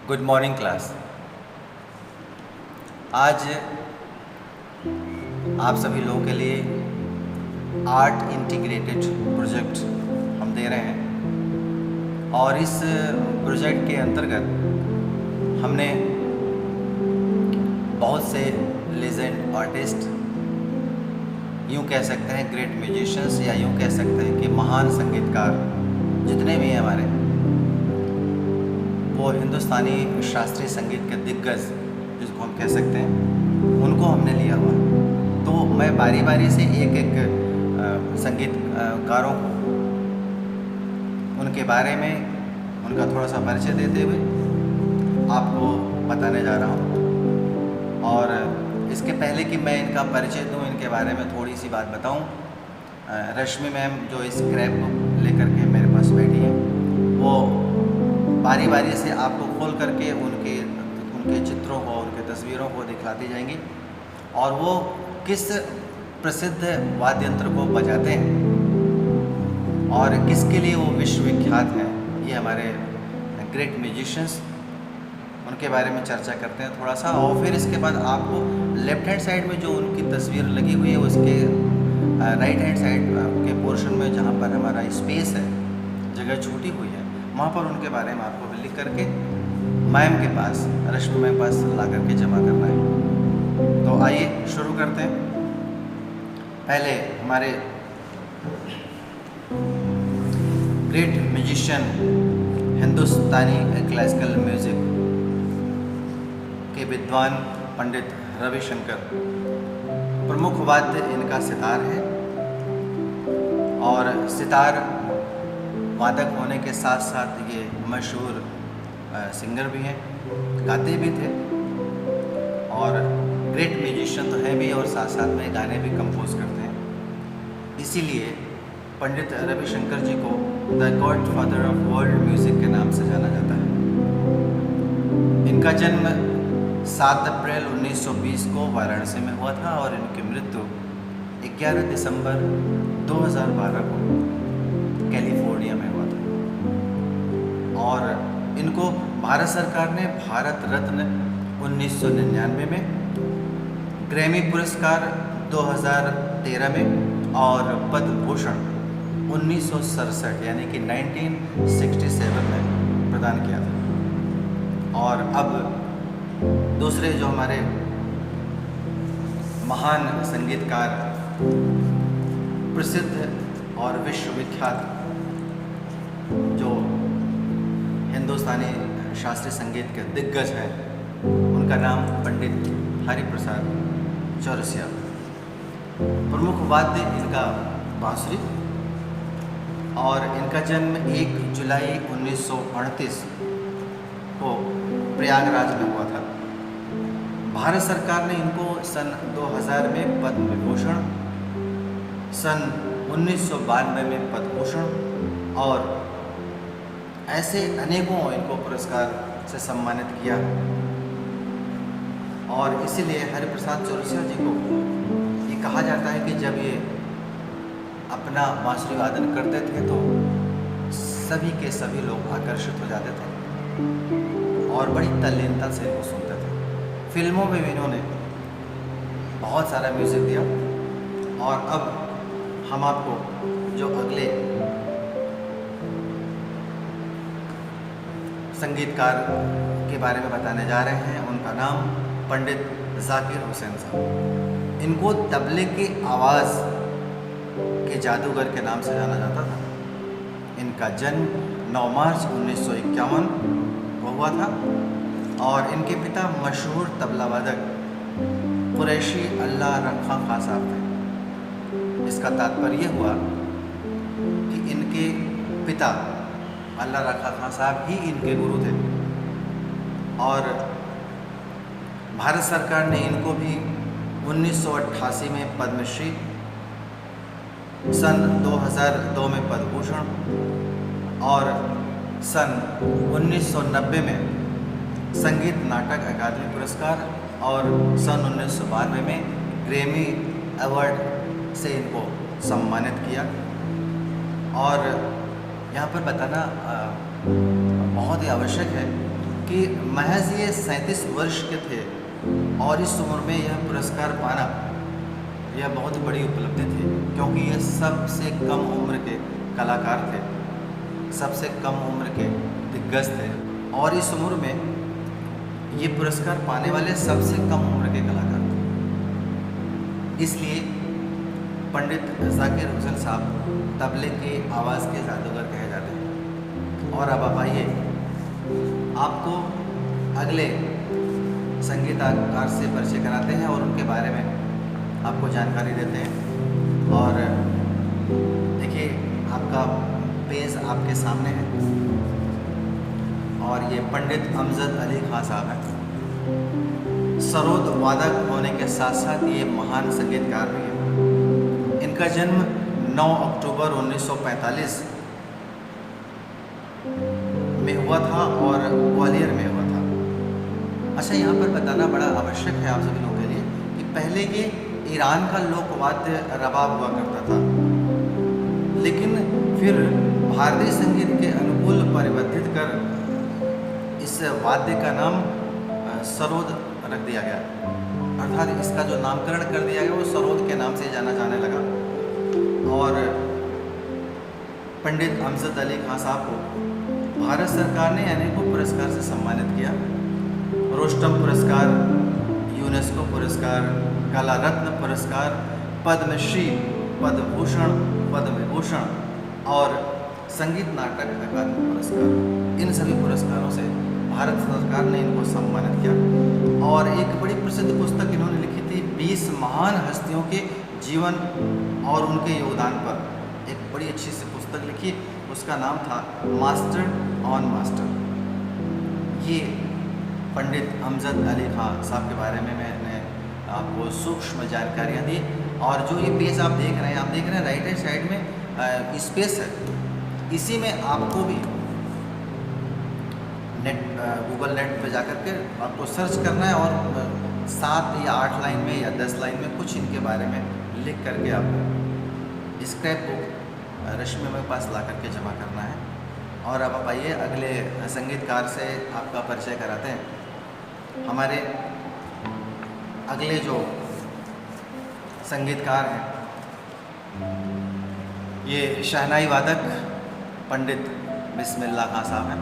Good morning class. आज आप सभी लोगों के लिए आर्ट इंटीग्रेटेड प्रोजेक्ट हम दे रहे हैं और इस प्रोजेक्ट के अंतर्गत हमने बहुत से लेजेंड आर्टिस्ट, यूँ कह सकते हैं ग्रेट म्यूजिशियंस, या यूँ कह सकते हैं कि महान संगीतकार जितने भी हैं हमारे, वो हिंदुस्तानी शास्त्रीय संगीत के दिग्गज जिसको हम कह सकते हैं, उनको हमने लिया हुआ। तो मैं बारी बारी से एक एक संगीतकारों को उनके बारे में उनका थोड़ा सा परिचय देते हुए आपको बताने जा रहा हूँ। और इसके पहले कि मैं इनका परिचय दूँ, इनके बारे में थोड़ी सी बात बताऊँ, रश्मि मैम जो इस स्क्रैप बुक लेकर के मेरे पास बैठी हैं, वो बारी बारी से आपको खोल करके उनके चित्रों को, उनके तस्वीरों को दिखलाती जाएंगी और वो किस प्रसिद्ध वाद्य यंत्र को बजाते हैं और किसके लिए वो विश्वविख्यात हैं। ये हमारे ग्रेट म्यूजिशियंस, उनके बारे में चर्चा करते हैं थोड़ा सा। और फिर इसके बाद आपको लेफ्ट हैंड साइड में जो उनकी तस्वीर लगी हुई है, उसके राइट हैंड साइड के पोर्शन में जहाँ पर हमारा स्पेस है, जगह छूटी हुई है, वहाँ पर उनके बारे में आपको लिख करके मैम के पास, रश्मि मैम पास ला करके जमा करना है। तो आइए शुरू करते हैं। पहले हमारे ग्रेट म्यूजिशियन, हिंदुस्तानी क्लासिकल म्यूजिक के विद्वान पंडित रविशंकर, प्रमुख वाद्य इनका सितार है और सितार वादक होने के साथ साथ ये मशहूर सिंगर भी हैं, गाते भी थे और ग्रेट म्यूजिशियन तो हैं भी और साथ साथ में गाने भी कंपोज करते हैं। इसीलिए पंडित रविशंकर जी को the God father of world music के नाम से जाना जाता है। इनका जन्म 7 अप्रैल 1920 को वाराणसी में हुआ था और इनकी मृत्यु 11 दिसंबर 2012 को कैलिफोर्निया में हुआ था। और इनको भारत सरकार ने भारत रत्न 1999 में, ग्रैमी पुरस्कार 2013 में और पद्म भूषण 1967 यानी कि 1967 में प्रदान किया था। और अब दूसरे जो हमारे महान संगीतकार, प्रसिद्ध और विश्वविख्यात जो हिंदुस्तानी शास्त्रीय संगीत के दिग्गज हैं, उनका नाम पंडित हरिप्रसाद चौरसिया। प्रमुख वाद्य इनका बांसुरी और इनका जन्म 1 जुलाई 1938 को प्रयागराज में हुआ था। भारत सरकार ने इनको सन 2000 में पद्म विभूषण, सन 1992 में पद्म भूषण और ऐसे अनेकों इनको पुरस्कार से सम्मानित किया। और इसीलिए हरिप्रसाद चौरसिया जी को ये कहा जाता है कि जब ये अपना बांसुरी वादन करते थे तो सभी के सभी लोग आकर्षित हो जाते थे और बड़ी तल्लीनता से इनको सुनते थे। फिल्मों में भी इन्होंने बहुत सारा म्यूज़िक दिया। और अब हम आपको जो अगले संगीतकार के बारे में बताने जा रहे हैं, उनका नाम पंडित जाकिर हुसैन साहब। इनको तबले की आवाज़ के जादूगर के नाम से जाना जाता था। इनका जन्म 9 मार्च 1951 को हुआ था और इनके पिता मशहूर तबला वादक कुरैशी अल्लाह रखा खां साहब थे। इसका तात्पर्य हुआ कि इनके पिता अल्लाह रखा खां साहब ही इनके गुरु थे। और भारत सरकार ने इनको भी 1988 में पद्मश्री, सन 2002 में पद्म भूषण और सन 1990 में संगीत नाटक अकादमी पुरस्कार और सन 1992 में ग्रैमी अवार्ड से इनको सम्मानित किया। और यहाँ पर बताना बहुत ही आवश्यक है कि महज ये 37 वर्ष के थे और इस उम्र में यह पुरस्कार पाना यह बहुत बड़ी उपलब्धि थी, क्योंकि ये सबसे कम उम्र के कलाकार थे, सबसे कम उम्र के दिग्गज थे और इस उम्र में ये पुरस्कार पाने वाले सबसे कम उम्र के कलाकार थे। इसलिए पंडित जाकिर हुसैन साहब तबले की आवाज़ के जादूगर कहे जाते हैं। और अब आप आइए, आपको अगले संगीतकार से परिचय कराते हैं और उनके बारे में आपको जानकारी देते हैं। और देखिए, आपका पेज आपके सामने है और ये पंडित अमजद अली खां साहब हैं। सरोद वादक होने के साथ साथ ये महान संगीतकार भी हैं। इनका जन्म 9 अक्टूबर 1945 में हुआ था और ग्वालियर में हुआ था। अच्छा, यहाँ पर बताना बड़ा आवश्यक है आप सभी लोगों के लिए कि पहले ये ईरान का लोकवाद्य रबाब हुआ करता था, लेकिन फिर भारतीय संगीत के अनुकूल परिवर्तित कर इस वाद्य का नाम सरोद रख दिया गया, अर्थात इसका जो नामकरण कर दिया गया वो सरोद के नाम से जाना जाने लगा। और पंडित अमजद अली खां साहब को भारत सरकार ने अनेकों पुरस्कार से सम्मानित किया। रोस्टम पुरस्कार, यूनेस्को पुरस्कार, कला रत्न पुरस्कार, पद्मश्री, पद्मभूषण, पद्म विभूषण और संगीत नाटक अकादमी पुरस्कार, इन सभी पुरस्कारों से भारत सरकार ने इनको सम्मानित किया। और एक बड़ी प्रसिद्ध पुस्तक इन्होंने लिखी थी, 20 महान हस्तियों के जीवन और उनके योगदान पर, एक बड़ी अच्छी सी पुस्तक लिखी, उसका नाम था मास्टर ऑन मास्टर। ये पंडित अमजद अली खां साहब के बारे में मैंने आपको सूक्ष्म जानकारियाँ दी। और जो ये पेज आप देख रहे हैं राइट हैंड साइड में स्पेस है, इसी में आपको भी गूगल नेट पे जाकर के आपको सर्च करना है और 7 या 8 लाइन में या 10 लाइन में कुछ इनके बारे में लिख करके आपको स्क्रैप बुक रश्मि मेरे पास ला करके जमा करना है। और अब आप आइए, अगले संगीतकार से आपका परिचय कराते हैं। हमारे अगले जो संगीतकार हैं, ये शहनाई वादक पंडित बिस्मिल्लाह खां साहब हैं।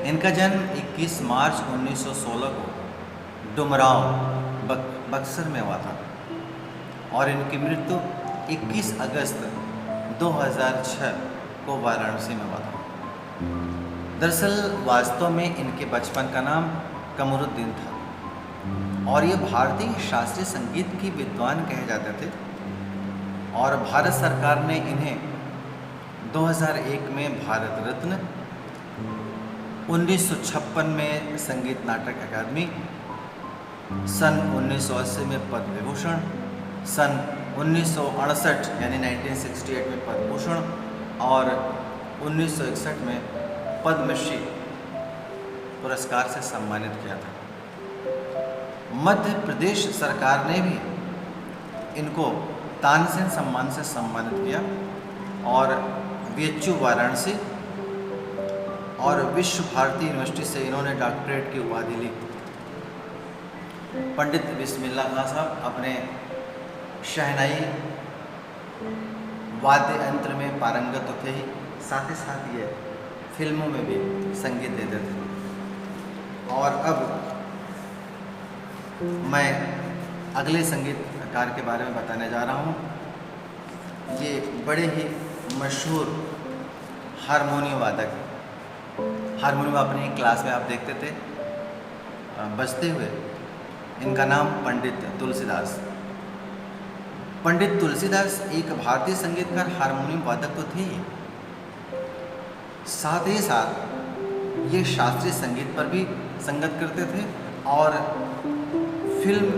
इनका जन्म 21 मार्च 1916 को डुमरांव बक्सर में हुआ था और इनकी मृत्यु 21 अगस्त 2006 को वाराणसी में हुआ था। दरअसल वास्तव में इनके बचपन का नाम कमरुद्दीन था और ये भारतीय शास्त्रीय संगीत की विद्वान कहे जाते थे। और भारत सरकार ने इन्हें 2001 में भारत रत्न, 1956 में संगीत नाटक अकादमी, सन 1980 में पद्म विभूषण, सन 1968 यानी 1968 में पद्म भूषण और 1961 में पद्मश्री पुरस्कार से सम्मानित किया था। मध्य प्रदेश सरकार ने भी इनको तानसेन सम्मान से सम्मानित किया और बीएचयू वाराणसी और विश्व भारती यूनिवर्सिटी से इन्होंने डॉक्टरेट की उपाधि ली। पंडित बिस्मिल्लाह खां साहब अपने शहनाई वाद्य यंत्र में पारंगत तो थे ही, साथ ही साथ ये फिल्मों में भी संगीत देते थे। और अब मैं अगले संगीतकार के बारे में बताने जा रहा हूँ। ये बड़े ही मशहूर हारमोनियम वादक, हारमोनियम अपनी क्लास में आप देखते थे बजते हुए। इनका नाम पंडित तुलसीदास। पंडित तुलसीदास एक भारतीय संगीतकार हारमोनियम वादक तो थे ही, साथ ही साथ ये शास्त्रीय संगीत पर भी संगत करते थे और फिल्म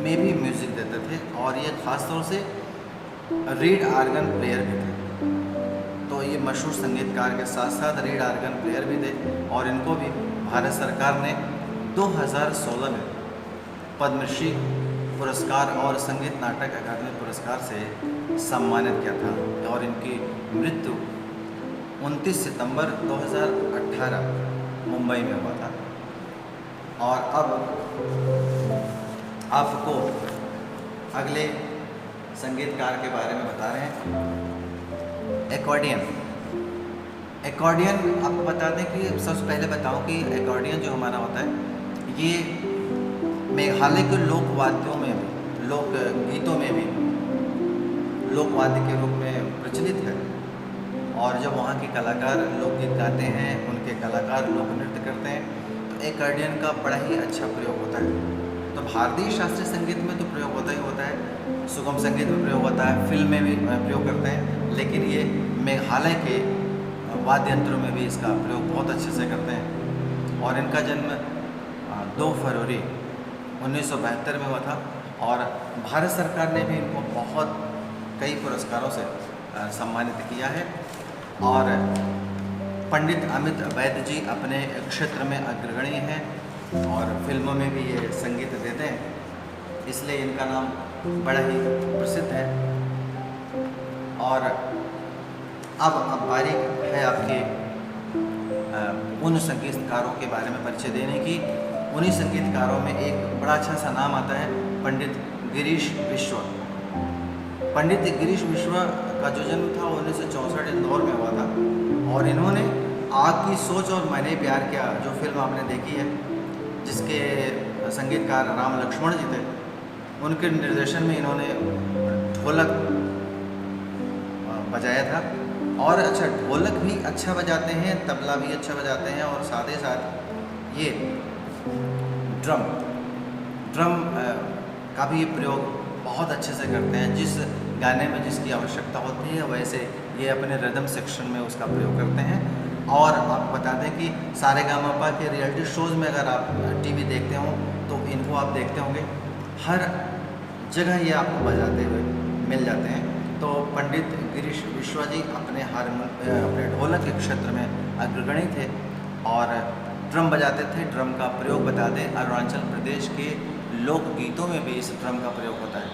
में भी म्यूज़िक देते थे और ये ख़ास तौर से रीड आर्गन प्लेयर भी थे। तो ये मशहूर संगीतकार के साथ साथ रीड आर्गन प्लेयर भी थे और इनको भी भारत सरकार ने 2016 में पद्मश्री पुरस्कार और संगीत नाटक अकादमी पुरस्कार से सम्मानित किया था। और इनकी मृत्यु 29 सितंबर 2018 मुंबई में हुआ था। और अब आपको अगले संगीतकार के बारे में बता रहे हैं। एकॉर्डियन आपको बता दें कि सबसे पहले बताऊं कि एकॉर्डियन जो हमारा होता है ये मेघालय के लोक वाद्यों में भी, लोक गीतों में भी लोकवाद्य के रूप में प्रचलित है। और जब वहाँ के कलाकार लोकगीत गाते हैं, उनके कलाकार लोक नृत्य करते हैं, तो एकॉर्डियन का बड़ा ही अच्छा प्रयोग होता है। तो भारतीय शास्त्रीय संगीत में तो प्रयोग होता ही होता है, सुगम संगीत में प्रयोग होता है, फिल्म में भी प्रयोग करते हैं, लेकिन ये मेघालय के वाद्य यंत्रों में भी इसका प्रयोग बहुत अच्छे से करते हैं। और इनका जन्म 2 फरवरी 1972 में हुआ था। और भारत सरकार ने भी इनको बहुत कई पुरस्कारों से सम्मानित किया है। और पंडित अमित वैद्य जी अपने क्षेत्र में अग्रगणी हैं और फिल्मों में भी ये संगीत देते हैं, इसलिए इनका नाम बड़ा ही प्रसिद्ध है। और अब बारी है आपके उन संगीतकारों के बारे में परिचय देने की। उन्हीं संगीतकारों में एक बड़ा अच्छा सा नाम आता है, पंडित गिरीश विश्व। पंडित गिरीश विश्व का जो जन्म था 1964 इंदौर में हुआ था। और इन्होंने आग की सोच और मैंने प्यार किया जो फिल्म आपने देखी है, जिसके संगीतकार राम लक्ष्मण जी थे, उनके निर्देशन में इन्होंने ढोलक बजाया था। और अच्छा, ढोलक भी अच्छा बजाते हैं, तबला भी अच्छा बजाते हैं, और साथ ही साथ ये ड्रम का भी प्रयोग बहुत अच्छे से करते हैं। जिस गाने में जिसकी आवश्यकता होती है वैसे ये अपने रिदम सेक्शन में उसका प्रयोग करते हैं। और आपको बता दें कि सारेगामापा के रियलिटी शोज़ में अगर आप टीवी देखते हो तो इनको आप देखते होंगे, हर जगह ये आपको बजाते हुए मिल जाते हैं। तो पंडित गिरीश विश्व जी अपने ढोलक के क्षेत्र में अग्रगणी थे और ड्रम बजाते थे। ड्रम का प्रयोग बता दें, अरुणाचल प्रदेश के लोकगीतों में भी इस ड्रम का प्रयोग होता है।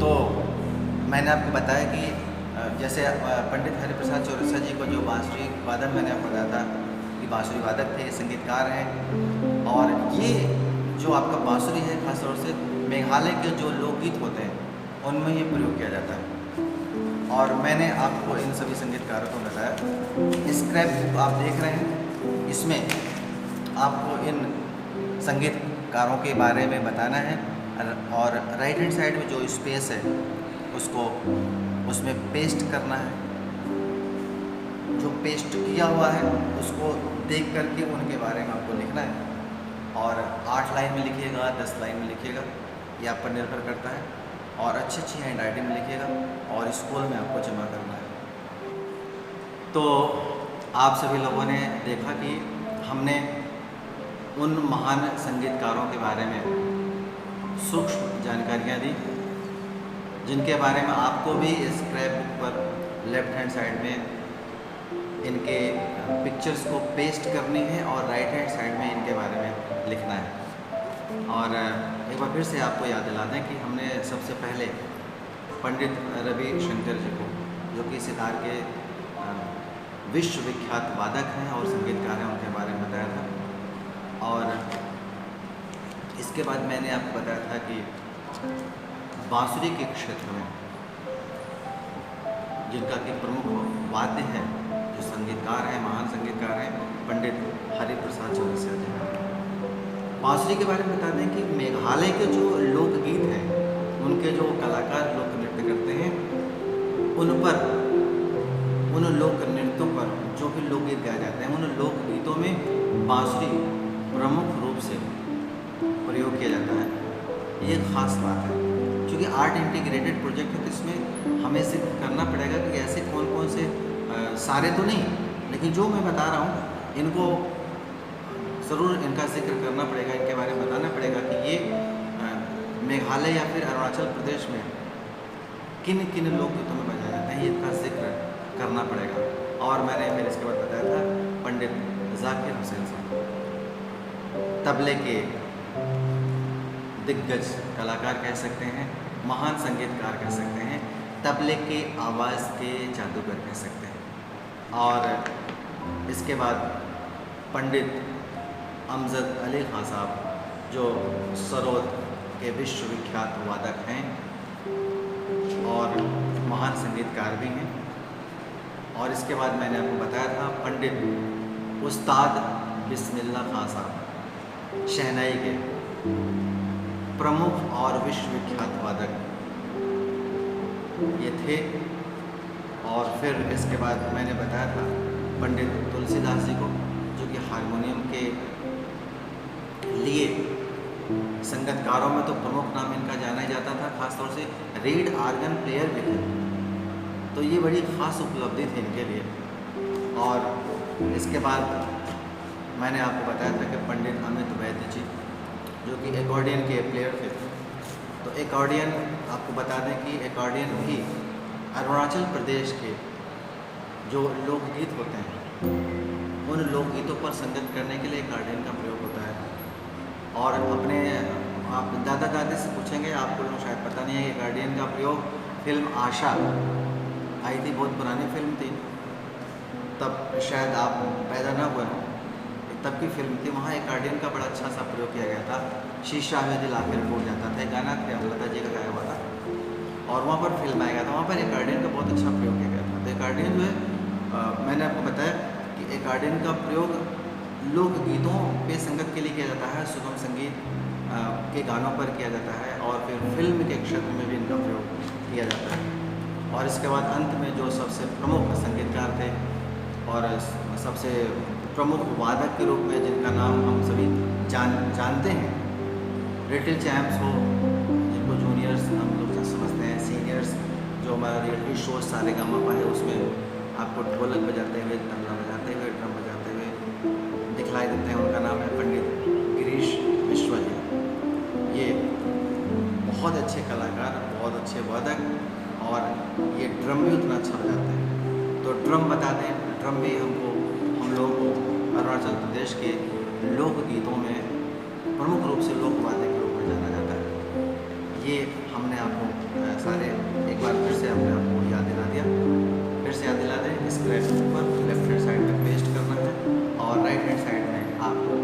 तो मैंने आपको बताया कि जैसे पंडित हरिप्रसाद चौरसिया जी को जो बांसुरी वादन मैंने आपको बताया था कि बांसुरी वादक थे, संगीतकार हैं। और ये जो आपका बांसुरी है खास तौर से मेघालय के जो लोकगीत होते हैं उनमें ये प्रयोग किया जाता है। और मैंने आपको इन सभी संगीतकारों को बताया। स्क्रैप आप देख रहे हैं, इसमें आपको इन संगीतकारों के बारे में बताना है। और राइट हैंड साइड में जो स्पेस है उसको उसमें पेस्ट करना है। जो पेस्ट किया हुआ है उसको देख करके उनके बारे में आपको लिखना है। और 8 लाइन में लिखिएगा, 10 लाइन में लिखिएगा, ये आप पर निर्भर करता है। और अच्छी हैंड राइटिंग में लिखिएगा और स्कूल में आपको जमा करना है। तो आप सभी लोगों ने देखा कि हमने उन महान संगीतकारों के बारे में सूक्ष्म जानकारियाँ दी, जिनके बारे में आपको भी स्क्रैप बुक पर लेफ्ट हैंड साइड में इनके पिक्चर्स को पेस्ट करनी है और राइट हैंड साइड में इनके बारे में लिखना है। और एक बार फिर से आपको याद दिला दें कि हमने सबसे पहले पंडित रवि शंकर जी को, जो कि सितार के विश्वविख्यात वादक हैं और संगीतकार हैं, उनके बारे में बताया था। और इसके बाद मैंने आपको बताया था कि बांसुरी के क्षेत्र में जिनका कि प्रमुख वाद्य है, जो संगीतकार हैं, महान संगीतकार हैं, पंडित हरिप्रसाद चौरसिया जी। बांसुरी के बारे में बता दें कि मेघालय के जो लोकगीत हैं, उनके जो कलाकार लोक नृत्य करते हैं, उन लोक नृत्यों पर जो भी लोकगीत गाए जाते हैं, उन लोकगीतों में बांसुरी प्रमुख रूप से प्रयोग किया जाता है। ये खास बात है, क्योंकि आर्ट इंटीग्रेटेड प्रोजेक्ट है, तो इसमें हमें सिर्फ करना पड़ेगा कि ऐसे कौन कौन से सारे तो नहीं, लेकिन जो मैं बता रहा हूँ इनको ज़रूर इनका जिक्र करना पड़ेगा, इनके बारे में बताना पड़ेगा कि ये मेघालय या फिर अरुणाचल प्रदेश में किन किन लोकगीतों में बजाया जाता है, इनका जिक्र करना पड़ेगा। और मैंने फिर इसके बाद बताया था पंडित जाकिर हुसैन साहब, तबले के दिग्गज कलाकार कह सकते हैं, महान संगीतकार कह सकते हैं, तबले के आवाज़ के जादूगर कह सकते हैं। और इसके बाद पंडित अमजद अली खां साहब, जो सरोद के विश्वविख्यात वादक हैं और महान संगीतकार भी हैं। और इसके बाद मैंने आपको बताया था पंडित उस्ताद बिस्मिल्लाह खां साहब, शहनाई के प्रमुख और विश्वविख्यात वादक ये थे। और फिर इसके बाद मैंने बताया था पंडित तुलसीदास जी को, जो कि हारमोनियम के लिए संगीतकारों में तो प्रमुख नाम इनका जाना ही जाता था, खासतौर से रीड आर्गन प्लेयर भी थे, तो ये बड़ी ख़ास उपलब्धि थी इनके लिए। और इसके बाद मैंने आपको बताया था कि पंडित अमित वैद्य जी, जो कि एकॉर्डियन के प्लेयर थे। तो एकॉर्डियन आपको बता दें कि एकॉर्डियन भी अरुणाचल प्रदेश के जो लोकगीत होते हैं, उन लोकगीतों पर संगत करने के लिए एकॉर्डियन का प्रयोग होता है। और अपने आप दादा दादी से पूछेंगे, आपको लोग शायद पता नहीं है कि एकॉर्डियन का प्रयोग फिल्म आशा आई थी, बहुत पुरानी फिल्म थी, तब शायद आप पैदा ना हुए हों, तब की फिल्म थी। वहाँ एकॉर्डियन का बड़ा अच्छा सा प्रयोग किया गया था। शीशा में दिल आखिर टूट जाता था, एक गाना लता जी का गाया हुआ था, और वहाँ पर फिल्म आया गया था। वहाँ पर एकॉर्डियन का बहुत अच्छा प्रयोग किया गया था। तो एकॉर्डियन जो है मैंने आपको बताया कि एकॉर्डियन का प्रयोग लोकगीतों पे संगत के लिए किया जाता है, सुगम संगीत के गानों पर किया जाता है, और फिर फिल्म के क्षेत्र में भी इनका प्रयोग किया जाता है। और इसके बाद अंत में जो सबसे प्रमुख संगीतकार थे और सबसे प्रमुख वादक के रूप में जिनका नाम हम सभी जानते हैं, लिटिल चैम्प्स हो, जिनको जूनियर्स हम लोग समझते हैं, सीनियर्स, जो हमारा रियलिटी शो सारे गामा है, उसमें आपको ढोलक बजाते हुए, तबला बजाते हुए, ड्रम बजाते हुए दिखलाई देते हैं। उनका नाम है पंडित गिरीश विश्वा जी। ये बहुत अच्छे कलाकार, बहुत अच्छे वादक, और ये ड्रम भी उतना अच्छा बजाते हैं। तो ड्रम बता दें, ड्रम भी हम लोगों को अरुणाचल प्रदेश के लोकगीतों में प्रमुख रूप से लोकवाद्य के रूप में जाना जाता है। ये हमने आपको सारे एक बार फिर से हमने आपको याद दिला दिया। फिर से याद दिला दें, स्क्रैच पर लेफ्ट हैंड साइड में पेस्ट करना है, और राइट हैंड साइड में आपको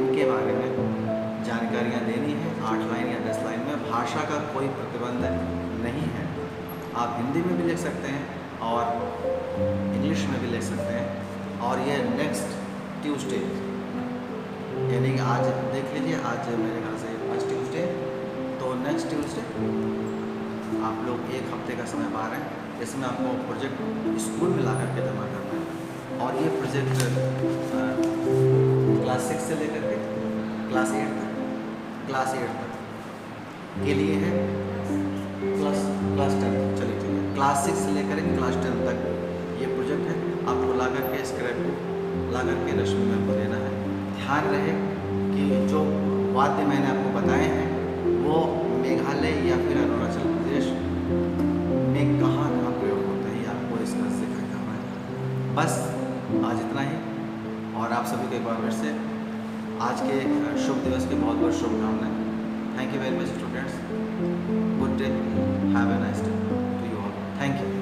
इनके बारे में जानकारियाँ देनी है। 8 लाइन या 10 लाइन में। भाषा का कोई प्रतिबंध नहीं है, आप हिंदी में भी लिख सकते हैं और इंग्लिश में भी लिख सकते हैं। और ये नेक्स्ट ट्यूसडे, यानी कि आज देख लीजिए, आज मेरे ख्याल से फर्स्ट ट्यूसडे, तो नेक्स्ट ट्यूसडे आप लोग 1 हफ्ते का समय पा रहे हैं। इसमें आपको प्रोजेक्ट स्कूल में ला करके जमा करना है, और ये प्रोजेक्ट क्लास 6 से लेकर के क्लास 8 तक के लिए है, प्लस क्लास 10, चलिए ठीक है, क्लास 6 से लेकर क्लास 10 तक ये प्रोजेक्ट है। आपको ला करके स्क्रैप को ला करके रश्मि में आपको देना है। ध्यान रहे कि जो वाद्य मैंने आपको बताए हैं वो मेघालय या फिर अरुणाचल प्रदेश में कहाँ प्रयोग होते हैं, ये आपको इसका जिक्र करना है। बस आज इतना ही, और आप सभी को एक बार फिर से आज के शुभ दिवस की बहुत बहुत शुभकामनाएं। Thank you very much students, good day, have a nice day to you all, thank you.